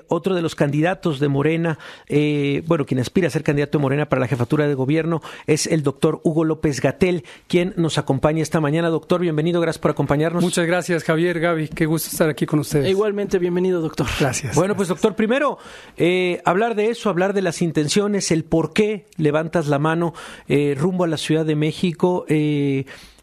Otro de los candidatos de Morena, quien aspira a ser candidato de Morena para la jefatura de gobierno es el doctor Hugo López-Gatell, quien nos acompaña esta mañana. Doctor, bienvenido, gracias por acompañarnos. Muchas gracias, Javier, Gaby, qué gusto estar aquí con ustedes. Igualmente, bienvenido, doctor. Gracias. Bueno, pues doctor, primero, hablar de eso, hablar de las intenciones, el por qué levantas la mano rumbo a la Ciudad de México.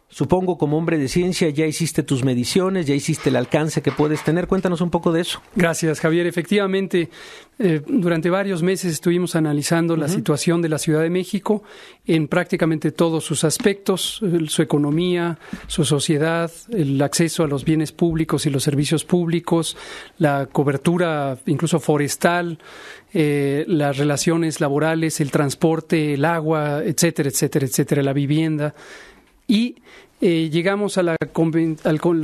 Supongo, como hombre de ciencia, ya hiciste tus mediciones, ya hiciste el alcance que puedes tener. Cuéntanos un poco de eso. Gracias, Javier. Efectivamente, durante varios meses estuvimos analizando la situación de la Ciudad de México en prácticamente todos sus aspectos, su economía, su sociedad, el acceso a los bienes públicos y los servicios públicos, la cobertura incluso forestal, las relaciones laborales, el transporte, el agua, etcétera, etcétera, etcétera, la vivienda. Y llegamos a la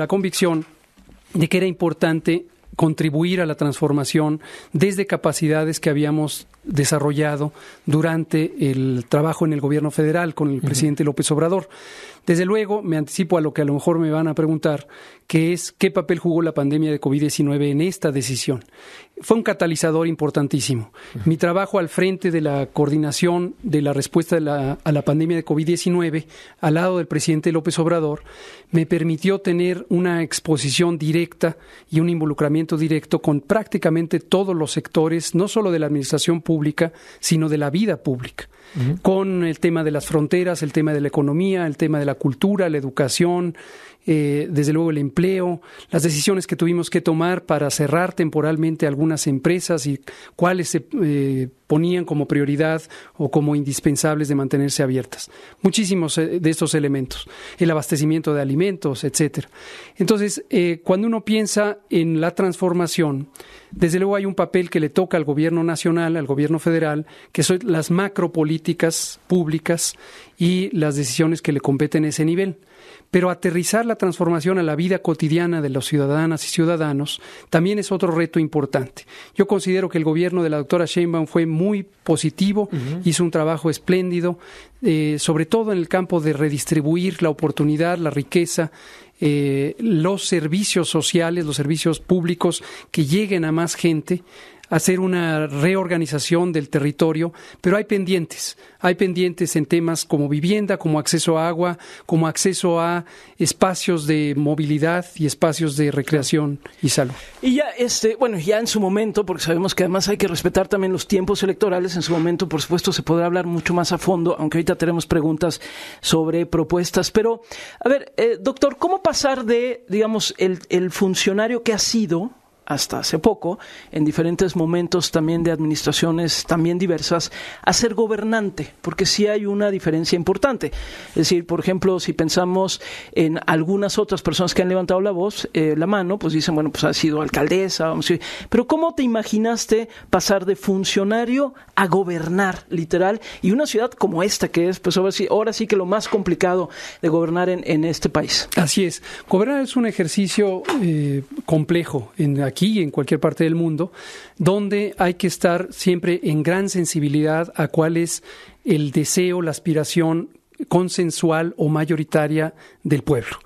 convicción de que era importante contribuir a la transformación desde capacidades que habíamos desarrollado durante el trabajo en el gobierno federal con el presidente López Obrador. Desde luego, me anticipo a lo que a lo mejor me van a preguntar, que es ¿qué papel jugó la pandemia de COVID-19 en esta decisión? Fue un catalizador importantísimo. Mi trabajo al frente de la coordinación de la respuesta a la pandemia de COVID-19, al lado del presidente López Obrador, me permitió tener una exposición directa y un involucramiento directo con prácticamente todos los sectores, no solo de la administración pública, sino de la vida pública. Con el tema de las fronteras, el tema de la economía, el tema de la cultura, la educación, desde luego el empleo, las decisiones que tuvimos que tomar para cerrar temporalmente algunas empresas y cuáles se ponían como prioridad o como indispensables de mantenerse abiertas. Muchísimos de estos elementos, el abastecimiento de alimentos, etcétera. Entonces, cuando uno piensa en la transformación, desde luego hay un papel que le toca al gobierno nacional, al gobierno federal, que son las macropolíticas públicas y las decisiones que le competen a ese nivel. Pero aterrizar la transformación a la vida cotidiana de los ciudadanas y ciudadanos también es otro reto importante. Yo considero que el gobierno de la doctora Sheinbaum fue muy positivo, hizo un trabajo espléndido, sobre todo en el campo de redistribuir la oportunidad, la riqueza, los servicios sociales, los servicios públicos que lleguen a más gente, hacer una reorganización del territorio, pero hay pendientes en temas como vivienda, como acceso a agua, como acceso a espacios de movilidad y espacios de recreación y salud. Y ya ya en su momento, porque sabemos que además hay que respetar también los tiempos electorales, en su momento, por supuesto, se podrá hablar mucho más a fondo, aunque ahorita tenemos preguntas sobre propuestas. Pero, a ver, doctor, ¿cómo pasar de, digamos, el funcionario que ha sido hasta hace poco, en diferentes momentos también de administraciones también diversas, a ser gobernante? Porque sí hay una diferencia importante. Es decir, por ejemplo, si pensamos en algunas otras personas que han levantado la voz, la mano, pues dicen, bueno, pues ha sido alcaldesa, vamos a decir. Pero ¿cómo te imaginaste pasar de funcionario a gobernar, literal? Y una ciudad como esta, que es, pues ahora sí que lo más complicado de gobernar en este país. Así es. Gobernar es un ejercicio complejo aquí y en cualquier parte del mundo, donde hay que estar siempre en gran sensibilidad a cuál es el deseo, la aspiración consensual o mayoritaria del pueblo.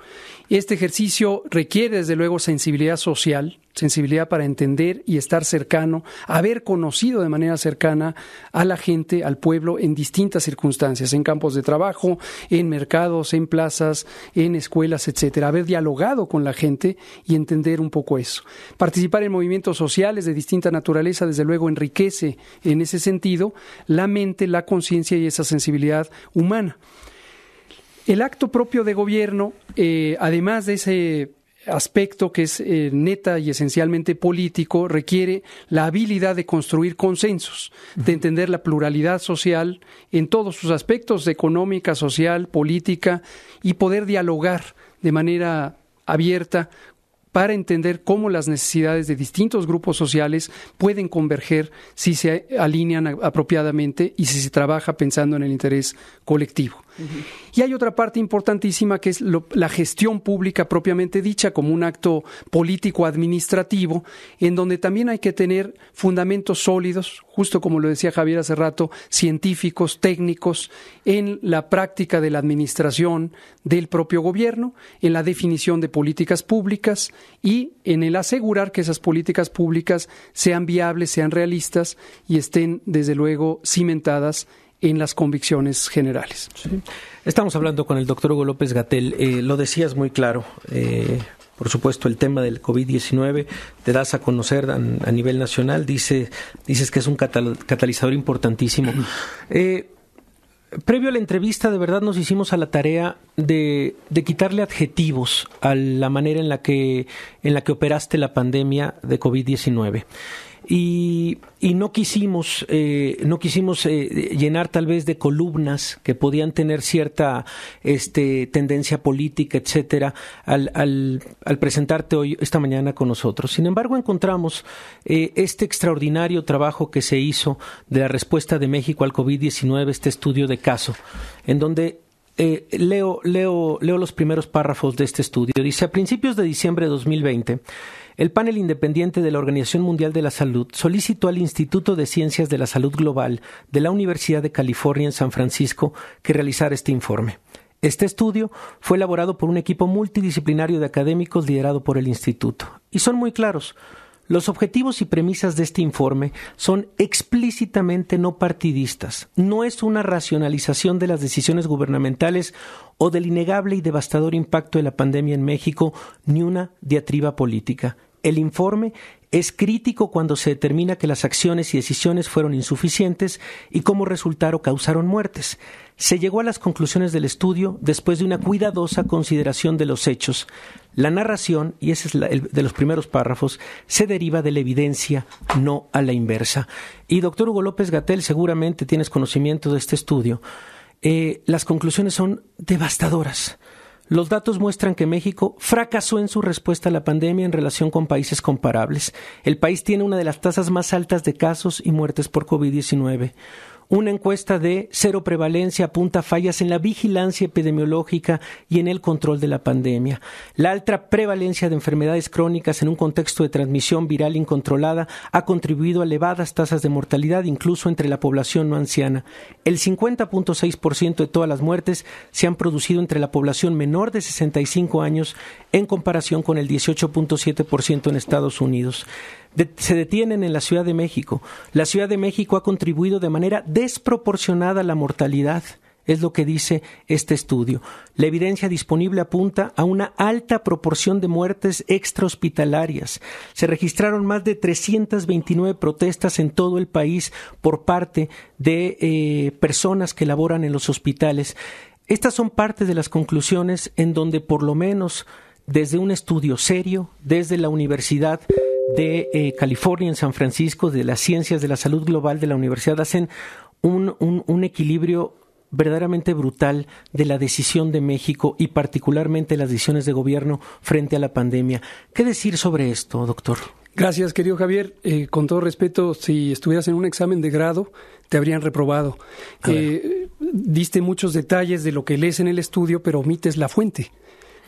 Este ejercicio requiere, desde luego, sensibilidad social, sensibilidad para entender y estar cercano, haber conocido de manera cercana a la gente, al pueblo, en distintas circunstancias, en campos de trabajo, en mercados, en plazas, en escuelas, etcétera. Haber dialogado con la gente y entender un poco eso. Participar en movimientos sociales de distinta naturaleza, desde luego, enriquece en ese sentido la mente, la conciencia y esa sensibilidad humana. El acto propio de gobierno, además de ese aspecto que es neta y esencialmente político, requiere la habilidad de construir consensos, de entender la pluralidad social en todos sus aspectos, económica, social, política, y poder dialogar de manera abierta para entender cómo las necesidades de distintos grupos sociales pueden converger si se alinean apropiadamente y si se trabaja pensando en el interés colectivo. Y hay otra parte importantísima que es la gestión pública propiamente dicha, como un acto político-administrativo, en donde también hay que tener fundamentos sólidos, justo como lo decía Javier hace rato, científicos, técnicos, en la práctica de la administración del propio gobierno, en la definición de políticas públicas y en el asegurar que esas políticas públicas sean viables, sean realistas y estén, desde luego, cimentadas en las convicciones generales. Sí. Estamos hablando con el doctor Hugo López-Gatell. Lo decías muy claro. Por supuesto, el tema del COVID-19 te das a conocer a nivel nacional. Dices que es un catalizador importantísimo. Previo a la entrevista, de verdad nos hicimos a la tarea de quitarle adjetivos a la manera en la que operaste la pandemia de COVID-19. Y no quisimos llenar tal vez de columnas que podían tener cierta tendencia política, etcétera, al presentarte hoy, esta mañana con nosotros. Sin embargo, encontramos este extraordinario trabajo que se hizo de la respuesta de México al COVID-19, este estudio de caso, en donde leo los primeros párrafos de este estudio. Dice: a principios de diciembre de 2020, el panel independiente de la Organización Mundial de la Salud solicitó al Instituto de Ciencias de la Salud Global de la Universidad de California en San Francisco que realizara este informe. Este estudio fue elaborado por un equipo multidisciplinario de académicos liderado por el instituto. Y son muy claros. Los objetivos y premisas de este informe son explícitamente no partidistas. No es una racionalización de las decisiones gubernamentales o del innegable y devastador impacto de la pandemia en México, ni una diatriba política. El informe es crítico cuando se determina que las acciones y decisiones fueron insuficientes y como resultado causaron muertes. Se llegó a las conclusiones del estudio después de una cuidadosa consideración de los hechos. La narración, y ese es el de los primeros párrafos, se deriva de la evidencia, no a la inversa. Y doctor Hugo López-Gatell, seguramente tienes conocimiento de este estudio. Las conclusiones son devastadoras. Los datos muestran que México fracasó en su respuesta a la pandemia en relación con países comparables. El país tiene una de las tasas más altas de casos y muertes por COVID-19. Una encuesta de cero prevalencia apunta a fallas en la vigilancia epidemiológica y en el control de la pandemia. La alta prevalencia de enfermedades crónicas en un contexto de transmisión viral incontrolada ha contribuido a elevadas tasas de mortalidad, incluso entre la población no anciana. El 50.6% de todas las muertes se han producido entre la población menor de 65 años, en comparación con el 18.7% en Estados Unidos. Se detienen en la Ciudad de México. La Ciudad de México ha contribuido de manera desproporcionada a la mortalidad, es lo que dice este estudio. La evidencia disponible apunta a una alta proporción de muertes extrahospitalarias. Se registraron más de 329 protestas en todo el país por parte de personas que laboran en los hospitales. Estas son parte de las conclusiones en donde, por lo menos desde un estudio serio, desde la Universidad de California en San Francisco, de las Ciencias de la Salud Global de la Universidad, hacen un equilibrio verdaderamente brutal de la decisión de México y particularmente las decisiones de gobierno frente a la pandemia. ¿Qué decir sobre esto, doctor? Gracias, querido Javier. Con todo respeto, si estuvieras en un examen de grado, te habrían reprobado. Diste muchos detalles de lo que lees en el estudio, pero omites la fuente.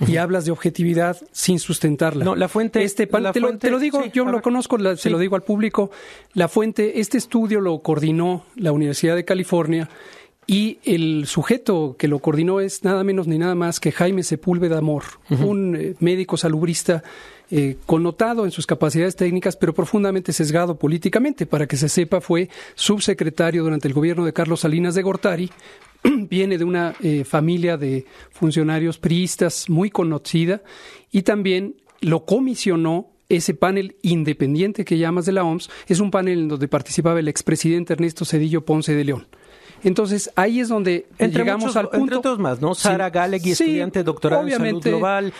Y hablas de objetividad sin sustentarla. No, la fuente... Te lo digo, sí, yo lo conozco, se lo digo al público. La fuente, este estudio lo coordinó la Universidad de California y el sujeto que lo coordinó es nada menos ni nada más que Jaime Sepúlveda Amor, un médico salubrista connotado en sus capacidades técnicas, pero profundamente sesgado políticamente. Para que se sepa, fue subsecretario durante el gobierno de Carlos Salinas de Gortari. Viene de una familia de funcionarios priistas muy conocida y también lo comisionó ese panel independiente que llamas de la OMS. Es un panel en donde participaba el expresidente Ernesto Zedillo Ponce de León. Entonces, ahí es donde llegamos al punto. Entre otros más, ¿no? Sara Galegui, estudiante doctorado en Salud Global,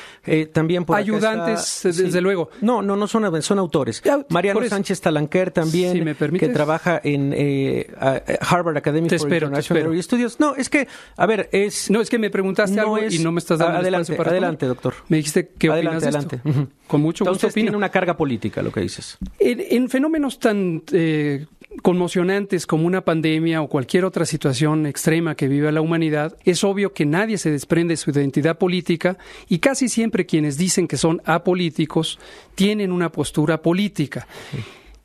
también por ayudantes, acá está, desde luego. No son autores. Mariano Sánchez Talanquer también, si me permites, que trabaja en Harvard Academy for International Studies. No, es que, a ver, No, es que me preguntaste algo y no me estás dando espacio para adelante, doctor. Me dijiste, ¿qué opinas de esto? Con mucho gusto. Entonces tiene una carga política lo que dices. En fenómenos tan conmocionantes como una pandemia o cualquier otra situación extrema que vive la humanidad, es obvio que nadie se desprende de su identidad política y casi siempre quienes dicen que son apolíticos tienen una postura política.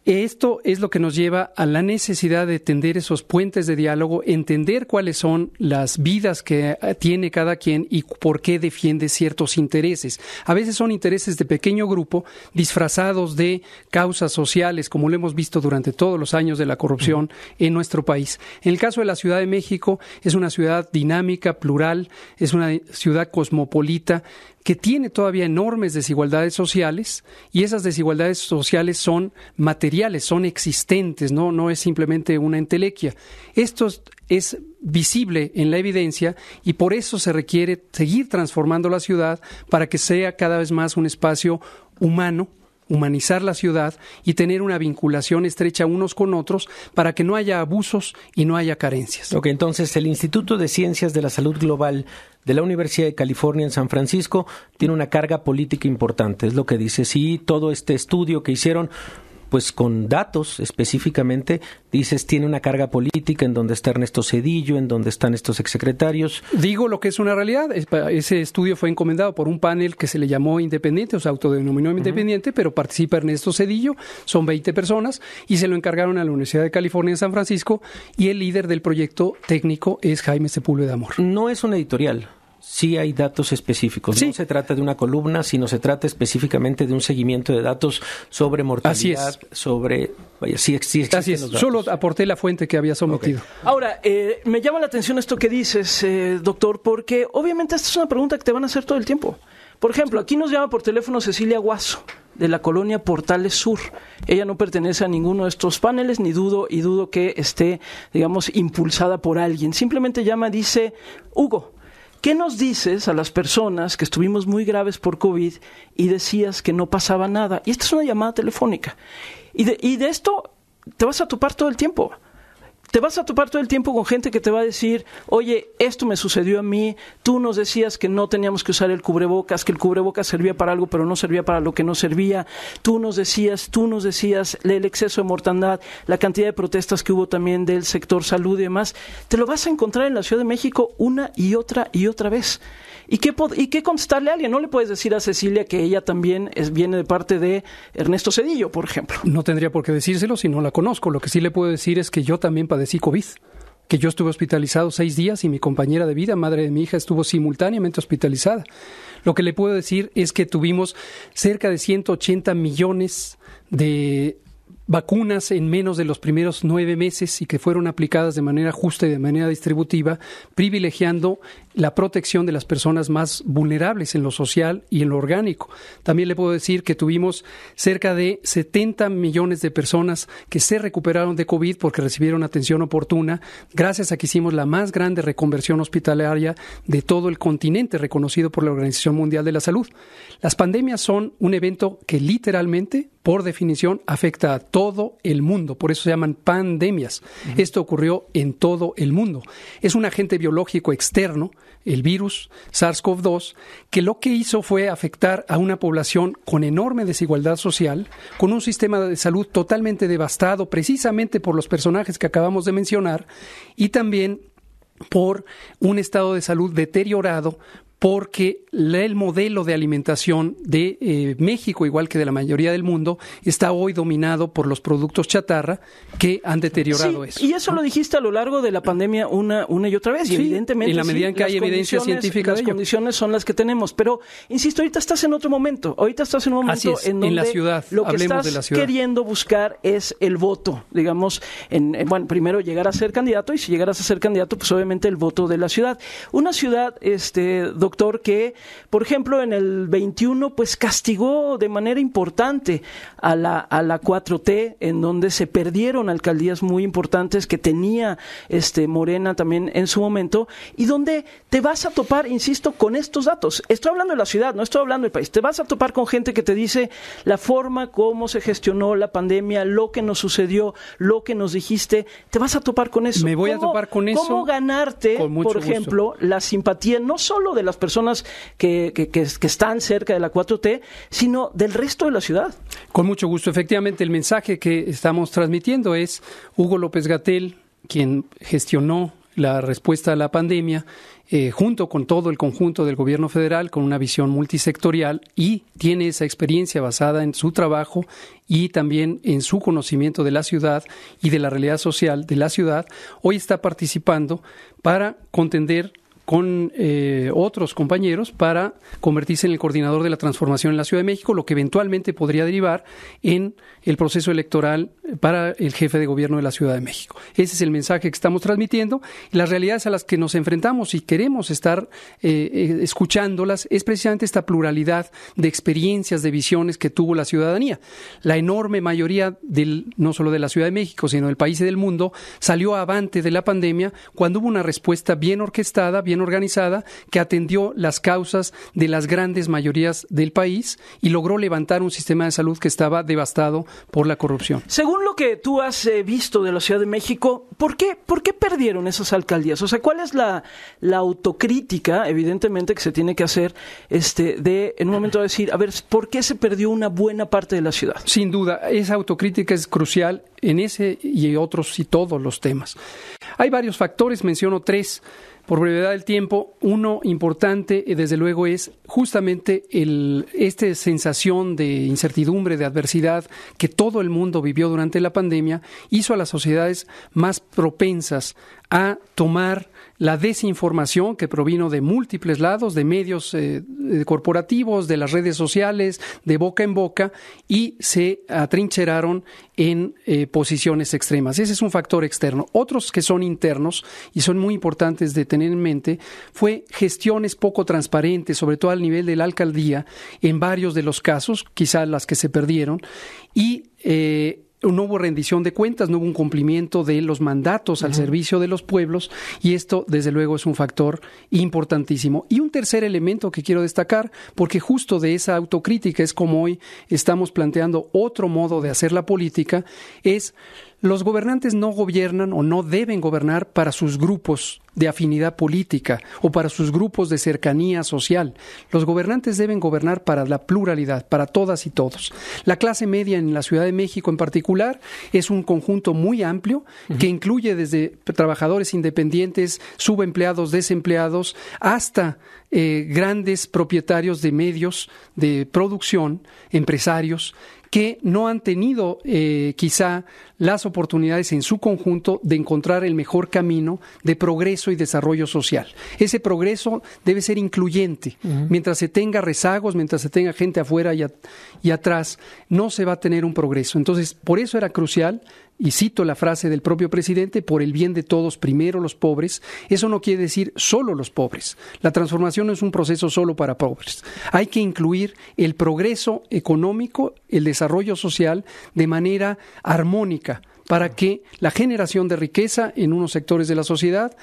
Esto es lo que nos lleva a la necesidad de tender esos puentes de diálogo, entender cuáles son las vidas que tiene cada quien y por qué defiende ciertos intereses. A veces son intereses de pequeño grupo disfrazados de causas sociales, como lo hemos visto durante todos los años de la corrupción en nuestro país. En el caso de la Ciudad de México, es una ciudad dinámica, plural, es una ciudad cosmopolita, que tiene todavía enormes desigualdades sociales, y esas desigualdades sociales son materiales, son existentes, no es simplemente una entelequia. Esto es visible en la evidencia y por eso se requiere seguir transformando la ciudad para que sea cada vez más un espacio humano, humanizar la ciudad y tener una vinculación estrecha unos con otros para que no haya abusos y no haya carencias. Ok, entonces el Instituto de Ciencias de la Salud Global de la Universidad de California en San Francisco tiene una carga política importante, es lo que dice. Sí, todo este estudio que hicieron, pues con datos específicamente, dices, tiene una carga política en donde está Ernesto Zedillo, en donde están estos exsecretarios. Digo lo que es una realidad. Ese estudio fue encomendado por un panel que se le llamó independiente, o sea, autodenominó independiente, pero participa Ernesto Zedillo, son 20 personas, y se lo encargaron a la Universidad de California en San Francisco, y el líder del proyecto técnico es Jaime Sepúlveda Amor. No es un editorial. Sí hay datos específicos. Sí. No se trata de una columna, sino se trata específicamente de un seguimiento de datos sobre mortalidad, Así es. sobre... Vaya, sí existen Así es. los datos. Solo aporté la fuente que había sometido. Okay. Ahora, me llama la atención esto que dices, doctor, porque obviamente esta es una pregunta que te van a hacer todo el tiempo. Por ejemplo, aquí nos llama por teléfono Cecilia Guaso, de la colonia Portales Sur. Ella no pertenece a ninguno de estos paneles, ni dudo que esté, digamos, impulsada por alguien. Simplemente llama, dice, Hugo, ¿qué nos dices a las personas que estuvimos muy graves por COVID y decías que no pasaba nada? Y esta es una llamada telefónica. Y de esto te vas a topar todo el tiempo. Te vas a topar todo el tiempo con gente que te va a decir, oye, esto me sucedió a mí, tú nos decías que no teníamos que usar el cubrebocas, que el cubrebocas servía para algo, pero no servía para lo que no servía. Tú nos decías el exceso de mortandad, la cantidad de protestas que hubo también del sector salud y demás. Te lo vas a encontrar en la Ciudad de México una y otra vez. ¿Y qué contestarle a alguien? No le puedes decir a Cecilia que ella también viene de parte de Ernesto Zedillo, por ejemplo. No tendría por qué decírselo si no la conozco. Lo que sí le puedo decir es que yo también padecí COVID, que yo estuve hospitalizado 6 días y mi compañera de vida, madre de mi hija, estuvo simultáneamente hospitalizada. Lo que le puedo decir es que tuvimos cerca de 180 millones de vacunas en menos de los primeros 9 meses y que fueron aplicadas de manera justa y de manera distributiva, privilegiando la protección de las personas más vulnerables en lo social y en lo orgánico. También le puedo decir que tuvimos cerca de 70 millones de personas que se recuperaron de COVID porque recibieron atención oportuna, gracias a que hicimos la más grande reconversión hospitalaria de todo el continente, reconocido por la Organización Mundial de la Salud. Las pandemias son un evento que literalmente, por definición, afecta a todo el mundo, por eso se llaman pandemias. Esto ocurrió en todo el mundo. Es un agente biológico externo, el virus SARS-CoV-2, que lo que hizo fue afectar a una población con enorme desigualdad social, con un sistema de salud totalmente devastado, precisamente por los personajes que acabamos de mencionar, y también por un estado de salud deteriorado, porque el modelo de alimentación de México, igual que de la mayoría del mundo, está hoy dominado por los productos chatarra que han deteriorado eso. Y eso lo dijiste a lo largo de la pandemia una y otra vez. Y sí, evidentemente, en la medida en que hay evidencia científica de ello. Las condiciones son las que tenemos. Pero, insisto, ahorita estás en otro momento. En donde la ciudad. Lo que estás queriendo buscar es el voto. Digamos, bueno, primero llegar a ser candidato, y si llegaras a ser candidato, pues obviamente el voto de la ciudad. Una ciudad, doctor, que, por ejemplo, en el 21, pues castigó de manera importante a la 4T, en donde se perdieron alcaldías muy importantes que tenía Morena también en su momento, y donde te vas a topar, insisto, con estos datos. Estoy hablando de la ciudad, no estoy hablando del país. Te vas a topar con gente que te dice la forma como se gestionó la pandemia, lo que nos sucedió, lo que nos dijiste. Te vas a topar con eso. Me voy a topar con eso. ¿Cómo ganarte, por ejemplo, la simpatía no solo de las personas que están cerca de la 4T, sino del resto de la ciudad. Con mucho gusto. Efectivamente, el mensaje que estamos transmitiendo es Hugo López-Gatell, quien gestionó la respuesta a la pandemia, junto con todo el conjunto del gobierno federal, con una visión multisectorial, y tiene esa experiencia basada en su trabajo y también en su conocimiento de la ciudad y de la realidad social de la ciudad. Hoy está participando para contender con otros compañeros para convertirse en el coordinador de la transformación en la Ciudad de México, lo que eventualmente podría derivar en el proceso electoral para el jefe de gobierno de la Ciudad de México. Ese es el mensaje que estamos transmitiendo, y las realidades a las que nos enfrentamos y queremos estar escuchándolas es precisamente esta pluralidad de experiencias, de visiones que tuvo la ciudadanía. La enorme mayoría no solo de la Ciudad de México, sino del país y del mundo, salió avante de la pandemia cuando hubo una respuesta bien orquestada, bien organizada, que atendió las causas de las grandes mayorías del país y logró levantar un sistema de salud que estaba devastado por la corrupción. Según lo que tú has visto de la Ciudad de México, ¿por qué perdieron esas alcaldías? O sea, ¿cuál es la autocrítica, evidentemente, que se tiene que hacer en un momento de decir, a ver, ¿por qué se perdió una buena parte de la ciudad? Sin duda, esa autocrítica es crucial en ese y otros y todos los temas. Hay varios factores, menciono 3. Por brevedad del tiempo, uno importante, desde luego, es justamente esta sensación de incertidumbre, de adversidad que todo el mundo vivió durante la pandemia, hizo a las sociedades más propensas a tomar la desinformación que provino de múltiples lados, de medios corporativos, de las redes sociales, de boca en boca, y se atrincheraron en posiciones extremas. Ese es un factor externo. Otros que son internos y son muy importantes de tener en mente fue gestiones poco transparentes, sobre todo al nivel de la alcaldía, en varios de los casos, quizás las que se perdieron, y no hubo rendición de cuentas, no hubo un cumplimiento de los mandatos al servicio de los pueblos, y esto, desde luego, es un factor importantísimo. Y un tercer elemento que quiero destacar, porque justo de esa autocrítica es como hoy estamos planteando otro modo de hacer la política, es los gobernantes no gobiernan o no deben gobernar para sus grupos de afinidad política o para sus grupos de cercanía social. Los gobernantes deben gobernar para la pluralidad, para todas y todos. La clase media en la Ciudad de México en particular es un conjunto muy amplio que incluye desde trabajadores independientes, subempleados, desempleados, hasta grandes propietarios de medios de producción, empresarios, que no han tenido quizá las oportunidades en su conjunto de encontrar el mejor camino de progreso y desarrollo social. Ese progreso debe ser incluyente. Mientras se tenga rezagos, mientras se tenga gente afuera y atrás, no se va a tener un progreso. Entonces, por eso era crucial, y cito la frase del propio presidente, por el bien de todos, primero los pobres. Eso no quiere decir solo los pobres. La transformación no es un proceso solo para pobres. Hay que incluir el progreso económico, el desarrollo social de manera armónica para que la generación de riqueza en unos sectores de la sociedad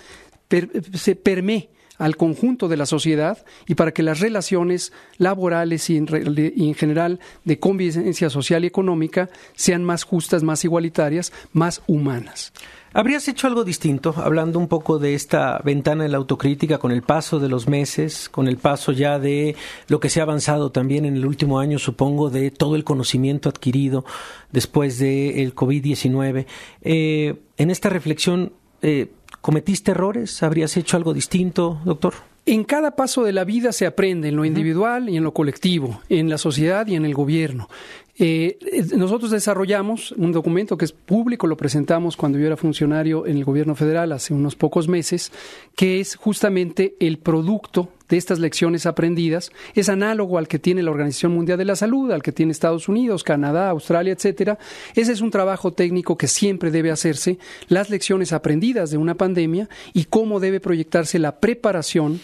se permee al conjunto de la sociedad y para que las relaciones laborales y en general de convivencia social y económica sean más justas, más igualitarias, más humanas. ¿Habrías hecho algo distinto, hablando un poco de esta ventana de la autocrítica con el paso de los meses, con el paso ya de lo que se ha avanzado también en el último año, supongo, de todo el conocimiento adquirido después del COVID-19? En esta reflexión, ¿cometiste errores? ¿Habrías hecho algo distinto, doctor? En cada paso de la vida se aprende, en lo individual y en lo colectivo, en la sociedad y en el gobierno. Nosotros desarrollamos un documento que es público, lo presentamos cuando yo era funcionario en el gobierno federal hace unos pocos meses, que es justamente el producto de estas lecciones aprendidas. Es análogo al que tiene la Organización Mundial de la Salud, al que tiene Estados Unidos, Canadá, Australia, etcétera. Ese es un trabajo técnico que siempre debe hacerse, las lecciones aprendidas de una pandemia y cómo debe proyectarse la preparación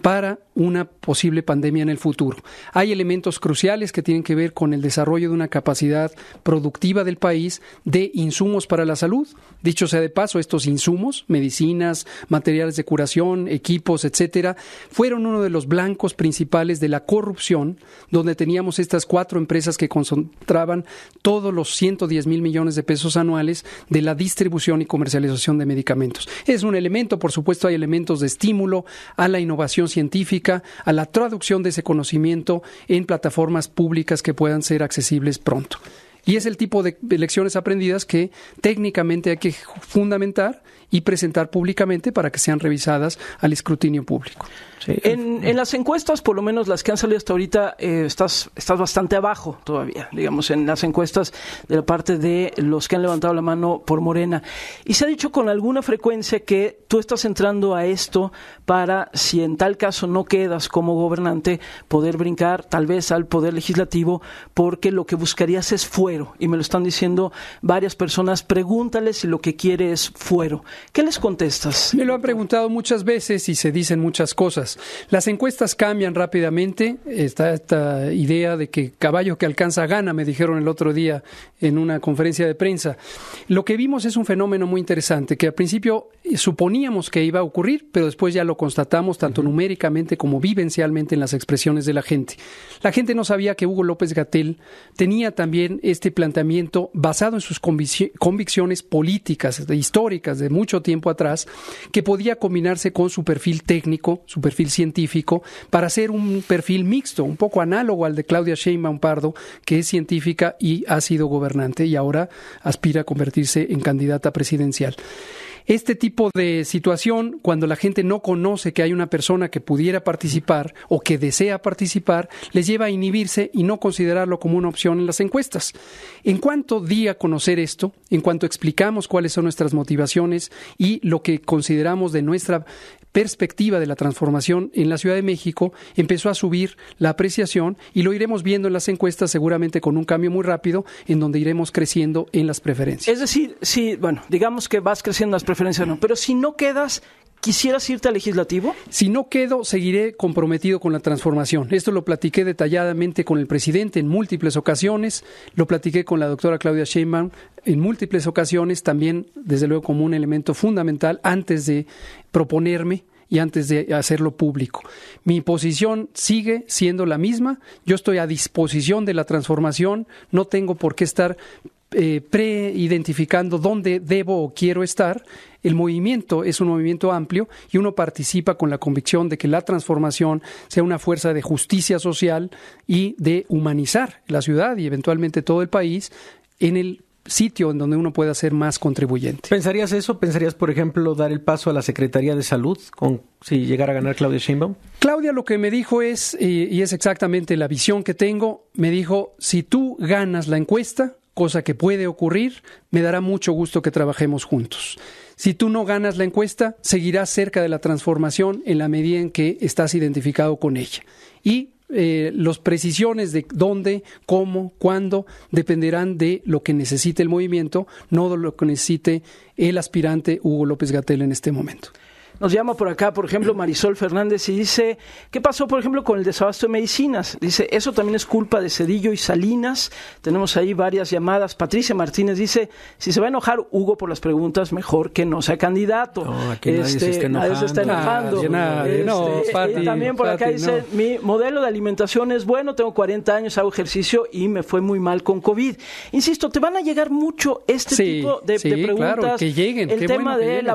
para una posible pandemia en el futuro. Hay elementos cruciales que tienen que ver con el desarrollo de una capacidad productiva del país de insumos para la salud. Dicho sea de paso, estos insumos, medicinas, materiales de curación, equipos, etcétera, fueron uno de los blancos principales de la corrupción, donde teníamos estas 4 empresas que concentraban todos los 110 mil millones de pesos anuales de la distribución y comercialización de medicamentos. Es un elemento, por supuesto, hay elementos de estímulo a la innovación científica, a la traducción de ese conocimiento en plataformas públicas que puedan ser accesibles pronto. Y es el tipo de lecciones aprendidas que técnicamente hay que fundamentar y presentar públicamente para que sean revisadas al escrutinio público. Sí. En las encuestas, por lo menos las que han salido hasta ahorita, estás bastante abajo todavía, digamos, en las encuestas de la parte de los que han levantado la mano por Morena. Y se ha dicho con alguna frecuencia que tú estás entrando a esto para, si en tal caso no quedas como gobernante, poder brincar tal vez al Poder Legislativo, porque lo que buscarías es fuero. Y me lo están diciendo varias personas, pregúntales si lo que quiere es fuero. ¿Qué les contestas? Me lo han preguntado muchas veces y se dicen muchas cosas. Las encuestas cambian rápidamente. Está esta idea de que caballo que alcanza gana, me dijeron el otro día en una conferencia de prensa. Lo que vimos es un fenómeno muy interesante, que al principio suponíamos que iba a ocurrir, pero después ya lo constatamos tanto numéricamente como vivencialmente en las expresiones de la gente. La gente no sabía que Hugo López-Gatell tenía también este planteamiento basado en sus convicciones políticas, históricas, de mucho tiempo atrás, que podía combinarse con su perfil técnico, su perfil científico, para hacer un perfil mixto, un poco análogo al de Claudia Sheinbaum Pardo, que es científica y ha sido gobernante y ahora aspira a convertirse en candidata presidencial. Este tipo de situación, cuando la gente no conoce que hay una persona que pudiera participar o que desea participar, les lleva a inhibirse y no considerarlo como una opción en las encuestas. En cuanto di a conocer esto, en cuanto explicamos cuáles son nuestras motivaciones y lo que consideramos de nuestra perspectiva de la transformación en la Ciudad de México, empezó a subir la apreciación y lo iremos viendo en las encuestas, seguramente con un cambio muy rápido, en donde iremos creciendo en las preferencias. Es decir, sí, bueno, digamos que vas creciendo en las preferencias, no, pero si no quedas, ¿quisieras irte al legislativo? Si no quedo, seguiré comprometido con la transformación. Esto lo platiqué detalladamente con el presidente en múltiples ocasiones, lo platiqué con la doctora Claudia Sheinbaum en múltiples ocasiones, también desde luego como un elemento fundamental antes de proponerme y antes de hacerlo público. Mi posición sigue siendo la misma, yo estoy a disposición de la transformación, no tengo por qué estar pre-identificando dónde debo o quiero estar. El movimiento es un movimiento amplio y uno participa con la convicción de que la transformación sea una fuerza de justicia social y de humanizar la ciudad y eventualmente todo el país en el sitio en donde uno pueda ser más contribuyente. ¿Pensarías eso? ¿Pensarías, por ejemplo, dar el paso a la Secretaría de Salud si llegara a ganar Claudia Sheinbaum? Claudia lo que me dijo es, y es exactamente la visión que tengo, me dijo, si tú ganas la encuesta, cosa que puede ocurrir, me dará mucho gusto que trabajemos juntos. Si tú no ganas la encuesta, seguirás cerca de la transformación en la medida en que estás identificado con ella. Y las precisiones de dónde, cómo, cuándo, dependerán de lo que necesite el movimiento, no de lo que necesite el aspirante Hugo López-Gatell en este momento. Nos llama por acá, por ejemplo, Marisol Fernández y dice, ¿qué pasó, por ejemplo, con el desabasto de medicinas? Dice, eso también es culpa de Zedillo y Salinas. Tenemos ahí varias llamadas. Patricia Martínez dice, si se va a enojar Hugo por las preguntas, mejor que no sea candidato. No, aquí nadie se está enojando. Nadie se está enojando. Nadie. Y también por acá dice, mi modelo de alimentación es bueno, tengo 40 años, hago ejercicio y me fue muy mal con COVID. Insisto, te van a llegar mucho tipo de preguntas. Claro, que lleguen. El tema de la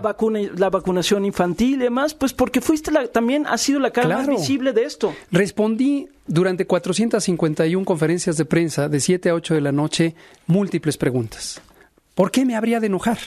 vacunación infantil y demás, pues porque fuiste también has sido la cara más visible de esto. Respondí durante 451 conferencias de prensa de 7 a 8 de la noche múltiples preguntas. ¿Por qué me habría de enojar?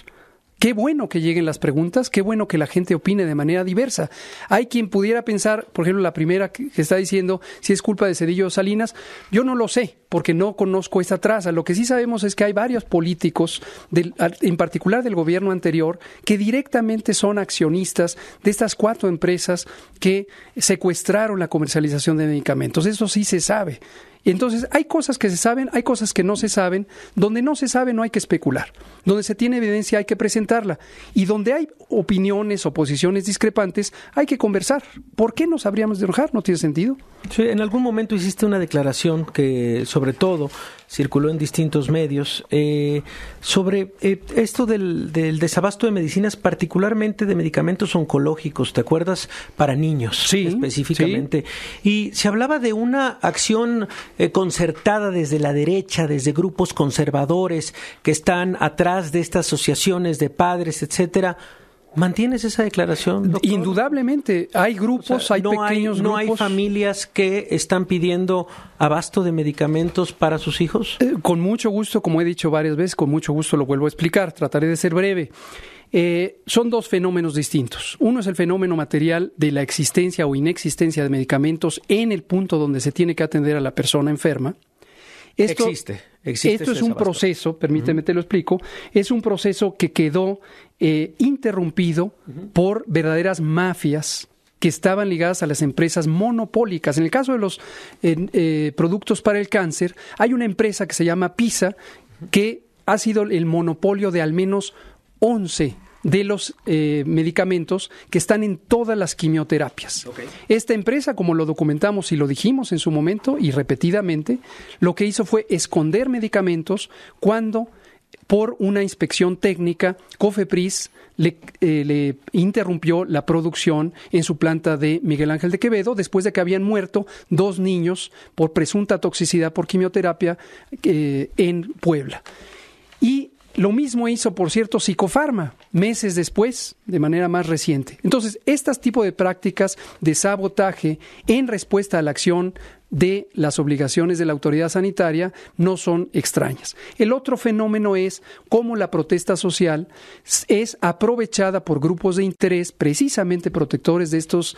Qué bueno que lleguen las preguntas, qué bueno que la gente opine de manera diversa. Hay quien pudiera pensar, por ejemplo, la primera que está diciendo si es culpa de Zedillo o Salinas. Yo no lo sé, porque no conozco esta traza. Lo que sí sabemos es que hay varios políticos, en particular del gobierno anterior, que directamente son accionistas de estas 4 empresas que secuestraron la comercialización de medicamentos. Eso sí se sabe. Entonces, hay cosas que se saben, hay cosas que no se saben. Donde no se sabe no hay que especular. Donde se tiene evidencia hay que presentarla. Y donde hay opiniones o posiciones discrepantes hay que conversar. ¿Por qué nos habríamos de enojar? ¿No tiene sentido? Sí, en algún momento hiciste una declaración que, sobre todo, circuló en distintos medios, sobre esto del desabasto de medicinas, particularmente de medicamentos oncológicos, ¿te acuerdas? Para niños, sí, específicamente. Sí. Y se hablaba de una acción concertada desde la derecha, desde grupos conservadores que están atrás de estas asociaciones de padres, etcétera. ¿Mantienes esa declaración, doctor? Indudablemente. Hay grupos, o sea, hay pequeños grupos. ¿No hay familias que están pidiendo abasto de medicamentos para sus hijos? Con mucho gusto, como he dicho varias veces, con mucho gusto lo vuelvo a explicar. Trataré de ser breve. Son dos fenómenos distintos. Uno es el fenómeno material de la existencia o inexistencia de medicamentos en el punto donde se tiene que atender a la persona enferma. Esto es un proceso, permíteme te lo explico, es un proceso que quedó interrumpido por verdaderas mafias que estaban ligadas a las empresas monopólicas. En el caso de los productos para el cáncer, hay una empresa que se llama PISA que ha sido el monopolio de al menos 11 de los medicamentos que están en todas las quimioterapias. Okay. Esta empresa, como lo documentamos y lo dijimos en su momento y repetidamente, lo que hizo fue esconder medicamentos cuando, por una inspección técnica, COFEPRIS le interrumpió la producción en su planta de Miguel Ángel de Quevedo después de que habían muerto 2 niños por presunta toxicidad por quimioterapia en Puebla. Y lo mismo hizo, por cierto, Psicofarma, meses después, de manera más reciente. Entonces, estos tipos de prácticas de sabotaje en respuesta a la acción de las obligaciones de la autoridad sanitaria no son extrañas. El otro fenómeno es cómo la protesta social es aprovechada por grupos de interés, precisamente protectores de estos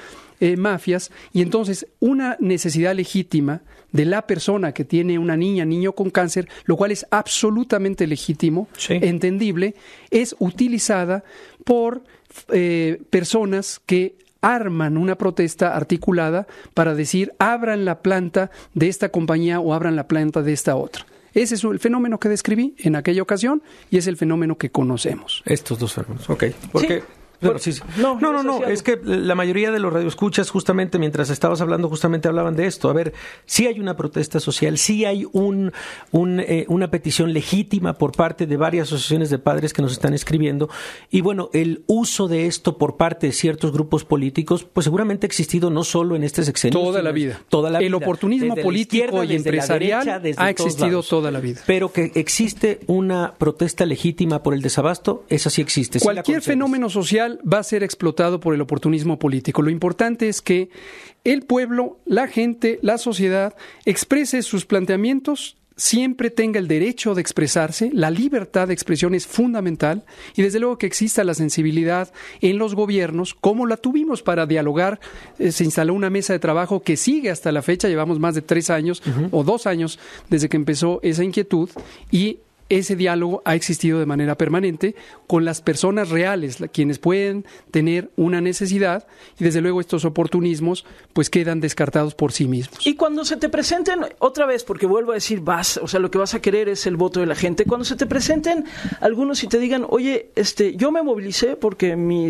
mafias, y entonces una necesidad legítima de la persona que tiene una niño con cáncer, lo cual es absolutamente legítimo, sí, entendible, es utilizada por personas que arman una protesta articulada para decir abran la planta de esta compañía o abran la planta de esta otra. Ese es el fenómeno que describí en aquella ocasión y es el fenómeno que conocemos. Estos dos fenómenos, ok. Porque... Sí. No, es que la mayoría de los radioescuchas, justamente mientras estabas hablando, justamente hablaban de esto. A ver, sí hay una protesta social, sí hay una petición legítima por parte de varias asociaciones de padres que nos están escribiendo, y bueno, el uso de esto por parte de ciertos grupos políticos, pues seguramente ha existido no solo en este sexenio. Toda la vida. El oportunismo político y empresarial ha existido toda la vida. Pero que existe una protesta legítima por el desabasto, esa sí existe. Cualquier fenómeno social va a ser explotado por el oportunismo político. Lo importante es que el pueblo, la gente, la sociedad exprese sus planteamientos, siempre tenga el derecho de expresarse, la libertad de expresión es fundamental y desde luego que exista la sensibilidad en los gobiernos, como la tuvimos para dialogar. Se instaló una mesa de trabajo que sigue hasta la fecha, llevamos más de 3 años o 2 años desde que empezó esa inquietud y ese diálogo ha existido de manera permanente con las personas reales, quienes pueden tener una necesidad y desde luego estos oportunismos pues quedan descartados por sí mismos. Y cuando se te presenten, otra vez, porque vuelvo a decir, lo que vas a querer es el voto de la gente, cuando se te presenten algunos y te digan, oye, yo me movilicé porque mi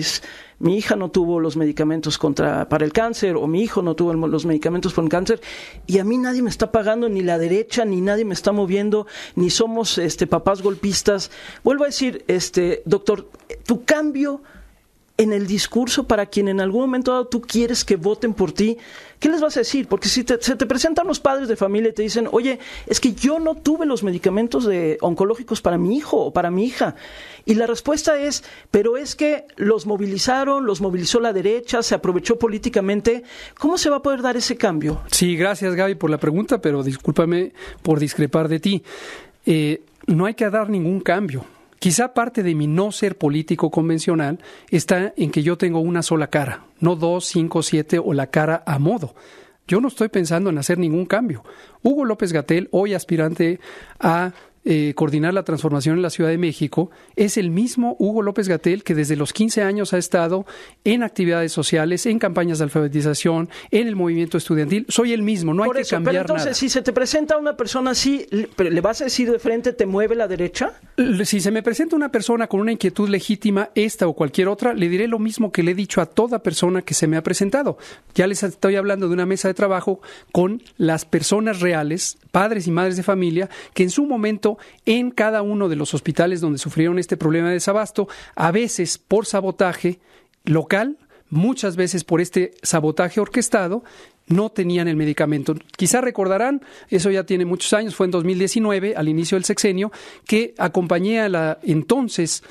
hija no tuvo los medicamentos para el cáncer, o mi hijo no tuvo los medicamentos para el cáncer, y a mí nadie me está pagando, ni la derecha, ni nadie me está moviendo, ni somos papás golpistas. Vuelvo a decir, doctor, tu cambio en el discurso para quien en algún momento dado tú quieres que voten por ti, ¿qué les vas a decir? Porque si se te presentan los padres de familia y te dicen, oye, es que yo no tuve los medicamentos oncológicos para mi hijo o para mi hija. Y la respuesta es, pero es que los movilizó la derecha, se aprovechó políticamente. ¿Cómo se va a poder dar ese cambio? Sí, gracias Gaby por la pregunta, pero discúlpame por discrepar de ti. No hay que dar ningún cambio. Quizá parte de mi no ser político convencional está en que yo tengo una sola cara, no 2, 5, 7 o la cara a modo. Yo no estoy pensando en hacer ningún cambio. Hugo López-Gatell, hoy aspirante a coordinar la transformación en la Ciudad de México, es el mismo Hugo López-Gatell que desde los 15 años ha estado en actividades sociales, en campañas de alfabetización, en el movimiento estudiantil. Soy el mismo, no hay que cambiar nada. Pero entonces, si se te presenta una persona así, ¿le vas a decir de frente, te mueve la derecha? Si se me presenta una persona con una inquietud legítima, esta o cualquier otra, le diré lo mismo que le he dicho a toda persona que se me ha presentado. Ya les estoy hablando de una mesa de trabajo con las personas reales, padres y madres de familia, que en su momento en cada uno de los hospitales donde sufrieron este problema de desabasto, a veces por sabotaje local, muchas veces por este sabotaje orquestado, no tenían el medicamento. Quizá recordarán, eso ya tiene muchos años, fue en 2019, al inicio del sexenio, que acompañé a la entonces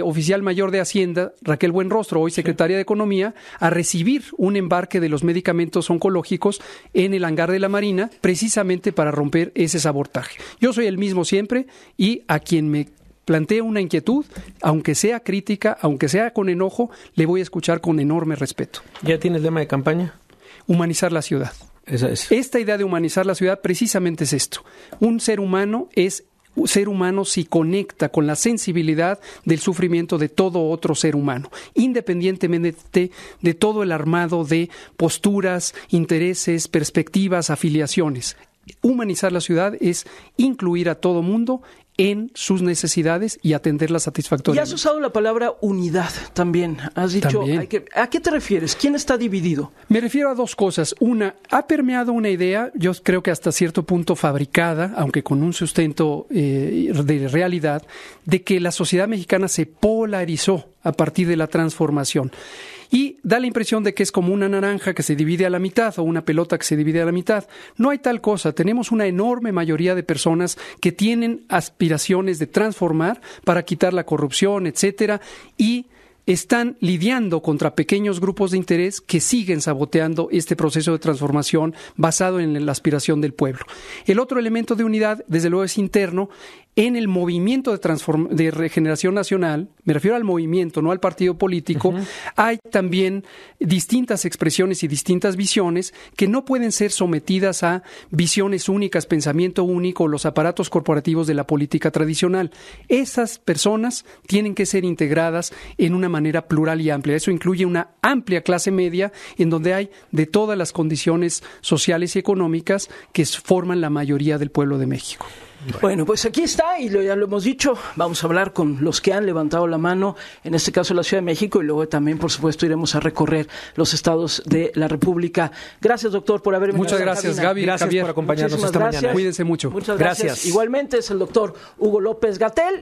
oficial mayor de Hacienda, Raquel Buenrostro, hoy secretaria de Economía, a recibir un embarque de los medicamentos oncológicos en el hangar de la Marina, precisamente para romper ese sabotaje. Yo soy el mismo siempre y a quien me plantee una inquietud, aunque sea crítica, aunque sea con enojo, le voy a escuchar con enorme respeto. ¿Ya tienes lema de campaña? Humanizar la ciudad. Esa es. Esta idea de humanizar la ciudad precisamente es esto. Un ser humano es ser humano si conecta con la sensibilidad del sufrimiento de todo otro ser humano, independientemente de todo el armado de posturas, intereses, perspectivas, afiliaciones. Humanizar la ciudad es incluir a todo mundo en sus necesidades y atenderlas satisfactoriamente. Y has usado la palabra unidad también. Has dicho, También. ¿a qué te refieres? ¿Quién está dividido? Me refiero a dos cosas. Una, ha permeado una idea, yo creo que hasta cierto punto fabricada, aunque con un sustento de realidad, de que la sociedad mexicana se polarizó a partir de la transformación. Y da la impresión de que es como una naranja que se divide a la mitad o una pelota que se divide a la mitad. No hay tal cosa. Tenemos una enorme mayoría de personas que tienen aspiraciones de transformar para quitar la corrupción, etcétera, y están lidiando contra pequeños grupos de interés que siguen saboteando este proceso de transformación basado en la aspiración del pueblo. El otro elemento de unidad, desde luego, es interno. En el movimiento de regeneración nacional, me refiero al movimiento, no al partido político, hay también distintas expresiones y distintas visiones que no pueden ser sometidas a visiones únicas, pensamiento único, los aparatos corporativos de la política tradicional. Esas personas tienen que ser integradas en una manera plural y amplia. Eso incluye una amplia clase media en donde hay de todas las condiciones sociales y económicas que forman la mayoría del pueblo de México. Bueno, pues aquí está, y ya lo hemos dicho, vamos a hablar con los que han levantado la mano, en este caso la Ciudad de México, y luego también, por supuesto, iremos a recorrer los estados de la República. Gracias, doctor, por haberme Muchas gracias, Gaby. Gracias por acompañarnos esta mañana. Cuídense mucho. Muchas gracias. Igualmente es el doctor Hugo López-Gatell.